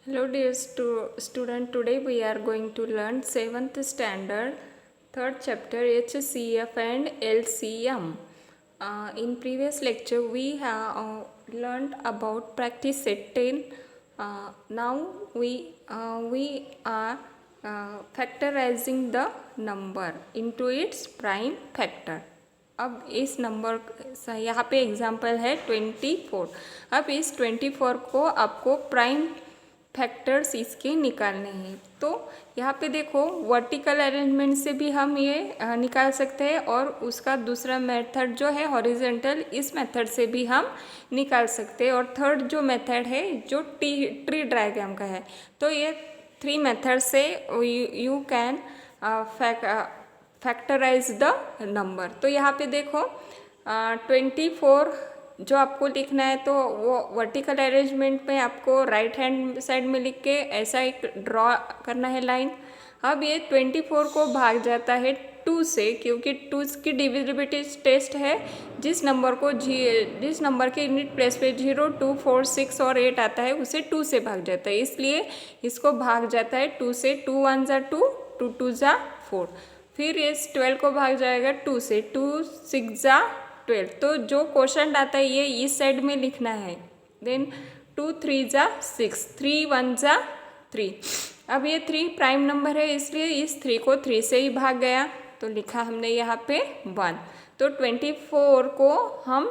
Hello dear student, today we are going to learn 7th standard 3rd chapter HCF and LCM. In previous lecture we have learned about practice set 10. Now we are factorizing the number into its prime factor. अब इस number यहाँ पे example है 24। अब इस 24 को आपको prime factors इसके निकालने हैं। तो यहाँ पे देखो वर्टिकल अरेंजमेंट से भी हम ये निकाल सकते हैं और उसका दूसरा मेथड जो है हॉरिजेंटल, इस मेथड से भी हम निकाल सकते हैं। और थर्ड जो मेथड है जो ट्री डायग्राम का है। तो ये 3 मेथड से you can factorise the number. तो यहाँ पे देखो 24 जो आपको लिखना है तो वो वर्टिकल अरेंजमेंट में आपको राइट हैंड साइड में लिख के ऐसा एक ड्रॉ करना है लाइन। अब ये 24 को भाग जाता है 2 से, क्योंकि 2 की डिविजिबिलिटी टेस्ट है। जिस नंबर के यूनिट प्लेस पे 0, 2, 4, 6 और 8 आता है उसे 2 से भाग जाता है, इसलिए इसको भाग जाता है 2 से। 2 1 ज़ा 2, 2 2 ज़ा 4। फिर इस 12 को भाग जाएगा 2 से, 2 6 ज़ा 12। तो जो क्वेश्चन आता है ये इस साइड में लिखना है। देन 2 3 ज़ा 6, 3 1 ज़ा 3। अब ये 3 प्राइम नंबर है, इसलिए इस 3 को 3 से ही भाग गया, तो लिखा हमने यहाँ पे 1। तो 24 को हम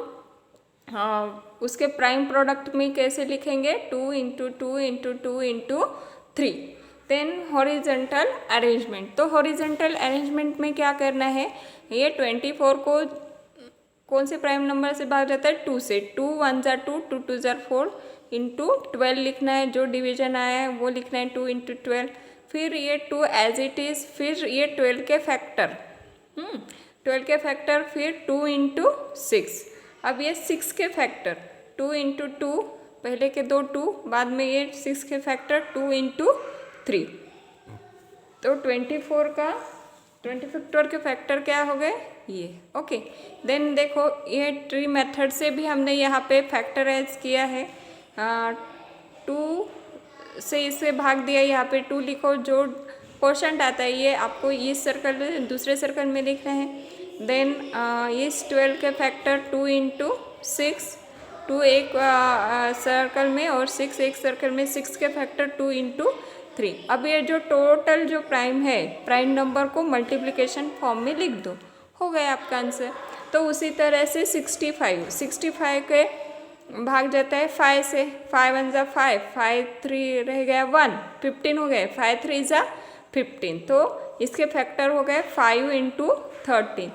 उसके प्राइम प्रोडक्ट में कैसे लिखेंगे? 2 into 2 into 2 into 3। Then horizontal arrangement. तो हॉरिजेंटल अरेंजमेंट में क्या करना है? ये 24 को कौन से प्राइम नंबर से भाग जाता है? 2 से। 2 1 ज़ा 2, 2 2 ज़ा 4 इंटू 12 लिखना है, जो डिवीजन आया है वो लिखना है 2 इंटू 12। फिर ये 2 एज इट इज़, फिर ये 12 के फैक्टर 12 के फैक्टर, फिर 2 इंटू 6। अब ये 6 के फैक्टर 2 इंटू 2, पहले के 2 2, बाद में ये 6 के फैक्टर 2 इंटू 3। तो 24 के फैक्टर क्या हो गए? ये। ओके। देन देखो ये ट्री मेथड से भी हमने यहाँ पे फैक्टराइज किया है। 2 से इसे भाग दिया, यहाँ पे 2 लिखो। जो क्वेश्चन आता है ये आपको इस सर्कल में, दूसरे सर्कल में लिखना है। देन इस 12 के फैक्टर 2 इंटू 6, 2 एक सर्कल में और 6 एक सर्कल में, 6 के फैक्टर 2 इंटू 3। अब ये जो टोटल जो प्राइम है, प्राइम नंबर को मल्टीप्लिकेशन फॉर्म में लिख दो, हो गया आपका आंसर। तो उसी तरह से 65 के भाग जाता है 5 से। 5 1 ज़ा 5, 5 3 रह गया 1, 15 हो गए। 5 3 ज़ा 15, तो इसके फैक्टर हो गए 5 इंटू 13।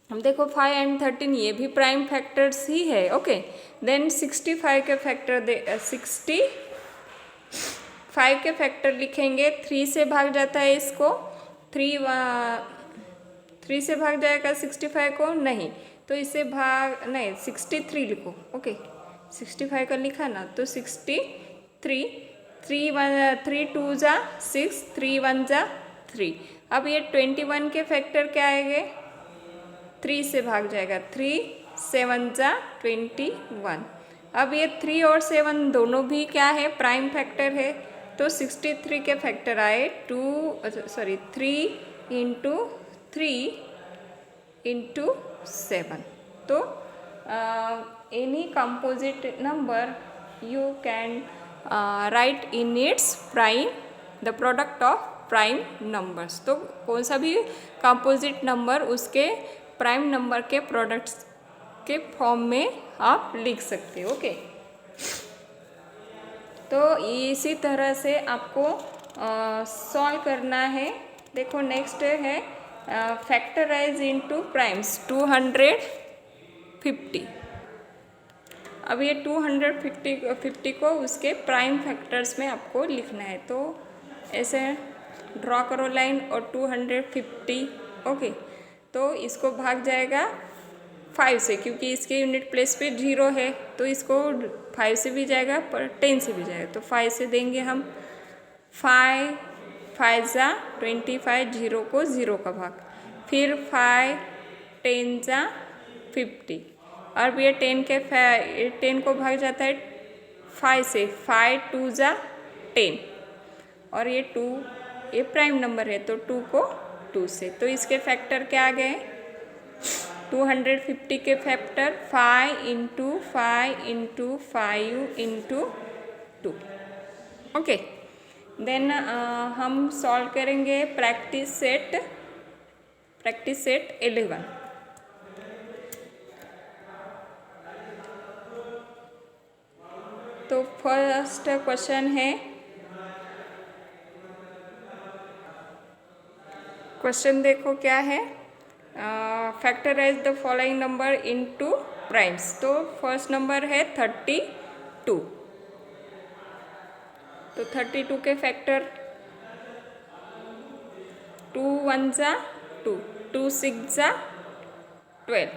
हम देखो 5 एंड 13 ये भी प्राइम फैक्टर्स ही है। ओके। देन 65 के फैक्टर 65 के फैक्टर लिखेंगे। 3 से भाग जाता है इसको, 3 से भाग जाएगा 65 को, नहीं तो इसे भाग, नहीं 63 लिखो। ओके, 65 का लिखा ना, तो 63, 3 2 ज़ा 6, 3 1 ज़ा 3। अब ये 21 के फैक्टर क्या आएंगे? 3 से भाग जाएगा, 3 7 ज़ा 21। अब ये 3 और 7 दोनों भी क्या है? प्राइम फैक्टर है। तो 63 के फैक्टर आए 3 इंटू 3 इंटू 7। तो any composite number you can write in its prime, the product of prime numbers. तो कौन सा भी कंपोजिट नंबर उसके प्राइम नंबर के प्रोडक्ट्स के फॉर्म में आप लिख सकते हो। ओके। तो इसी तरह से आपको सॉल्व करना है। देखो नेक्स्ट है फैक्टराइज इनटू प्राइम्स 250। अब ये 250 को उसके प्राइम फैक्टर्स में आपको लिखना है। तो ऐसे ड्रॉ करो लाइन और 250। ओके। तो इसको भाग जाएगा 5 से, क्योंकि इसके यूनिट प्लेस पे 0 है, तो इसको 5 से भी जाएगा पर 10 से भी जाएगा। तो 5 से देंगे हम, 5 5 ज़ा 25, 0 को 0 का भाग, फिर 5 10 ज़ा 50। और ये 10 को भाग जाता है 5 से, 5 2 जा 10 और ये 2 ये प्राइम नंबर है तो 2 को 2 से, तो इसके फैक्टर क्या आ गए 250 के factor 5 into 5 into 5 into 2। Okay, then हम सॉल्व करेंगे प्रैक्टिस सेट 11। तो फर्स्ट क्वेश्चन है, क्वेश्चन देखो क्या है, factorise the following number into primes. तो फर्स्ट नंबर है 32, तो 32 के फैक्टर 2 1 जा 2, 2 6 जा 12,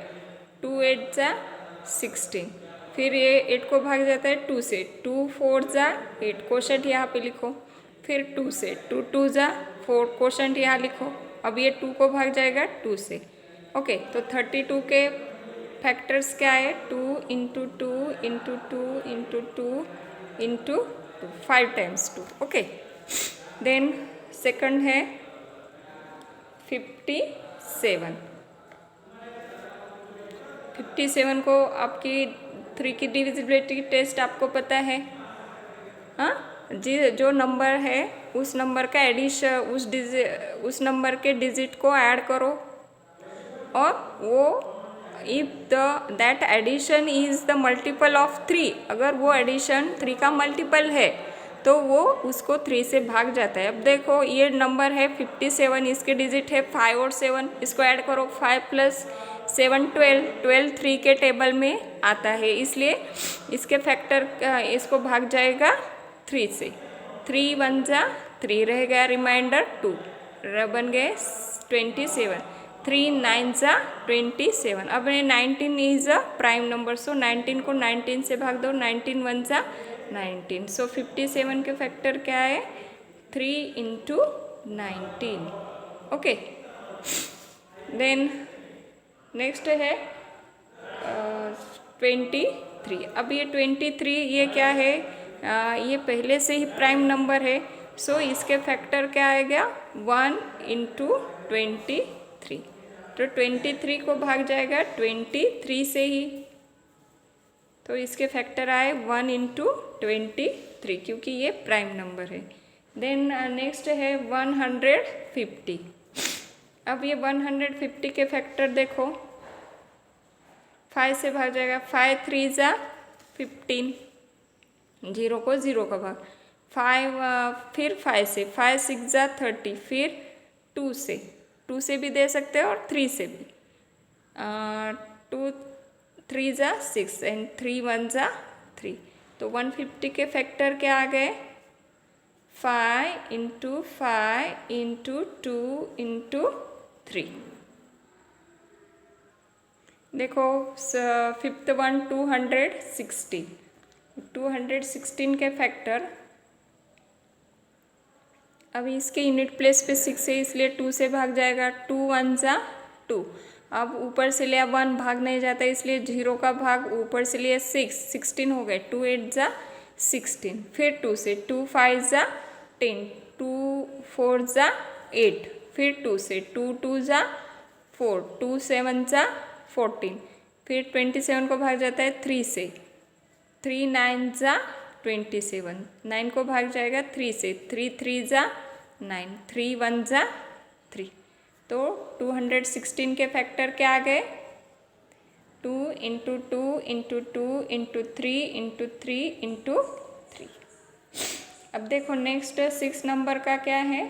2 8 जा 16, फिर ये 8 को भाग जाता है 2 से, 2 4 जा 8, क्वोशंट यहाँ पे लिखो, फिर 2 से, 2 2 जा 4, क्वोशंट यहाँ लिखो, अब ये 2 को भाग जाएगा 2 से। ओके, तो 32 के फैक्टर्स क्या है 2 into 2 into 2 into 2 into 2, 5 times 2। Okay, then second है 57। 57 को आपकी 3 की डिविजिबिलिटी टेस्ट आपको पता है, हाँ जी, जो नंबर है उस नंबर का एडिशन, उस नंबर के डिजिट को ऐड करो और वो if that addition is the multiple of 3, अगर वो एडिशन 3 का मल्टीपल है तो वो उसको 3 से भाग जाता है। अब देखो ये नंबर है 57, इसके डिजिट है 5 और 7, इसको ऐड करो, 5 प्लस 7 12, 12 3 के टेबल में आता है, इसलिए इसके फैक्टर इसको भाग जाएगा 3 से, 3 1 जा 3 रह गया, रिमाइंडर 2 बन गए 27, 3 9 जा 27। अब 19 इज अ प्राइम नंबर, सो 19 को 19 से भाग दो, 19 1 जा 19, सो 57 के फैक्टर क्या है 3 इंटू 19। ओके, देन नेक्स्ट है 23। अब ये 23 ये क्या है, ये पहले से ही प्राइम नंबर है, सो इसके फैक्टर क्या आएगा 1 इंटू 23, तो 23 को भाग जाएगा 23 से ही, तो इसके फैक्टर आए 1 इंटू 23 क्योंकि ये प्राइम नंबर है। देन नेक्स्ट है 150। अब ये 150 के फैक्टर देखो, 5 से भाग जाएगा, 5 3 जा 15, 0 को 0 का भाग, 5 फिर 5 से, 5 6 जा 30, फिर 2 से भी दे सकते हैं और 3 से भी, 2 3 जा 6 एंड 3 1 जा 3, तो 150 के फैक्टर क्या आ गए 5 इंटू 5 इंटू 2 इंटू 3। देखो फिफ्थ वन 216 के फैक्टर, अभी इसके यूनिट प्लेस पे 6 है इसलिए 2 से भाग जाएगा, 2 1 जा 2, अब ऊपर से लिया 1 भाग नहीं जाता इसलिए 0 का भाग ऊपर से लिया 6, 16 हो गए, 2 8 जा 16, फिर 2 से, 2 5 जा 10, 2 4 जा 8, फिर 2 से, 2 2 जा 4, 2 7 जा 14, फिर 27 को भाग जाता है 3 से, 3 9 जा 27, 9 को भाग जाएगा 3 से, 3 3 जा 9, 3 1 जा 3, तो 216 के फैक्टर क्या आ गए 2 into 2 into 2 into 3 into 3 into 3। अब देखो नेक्स्ट 6 नंबर का क्या है,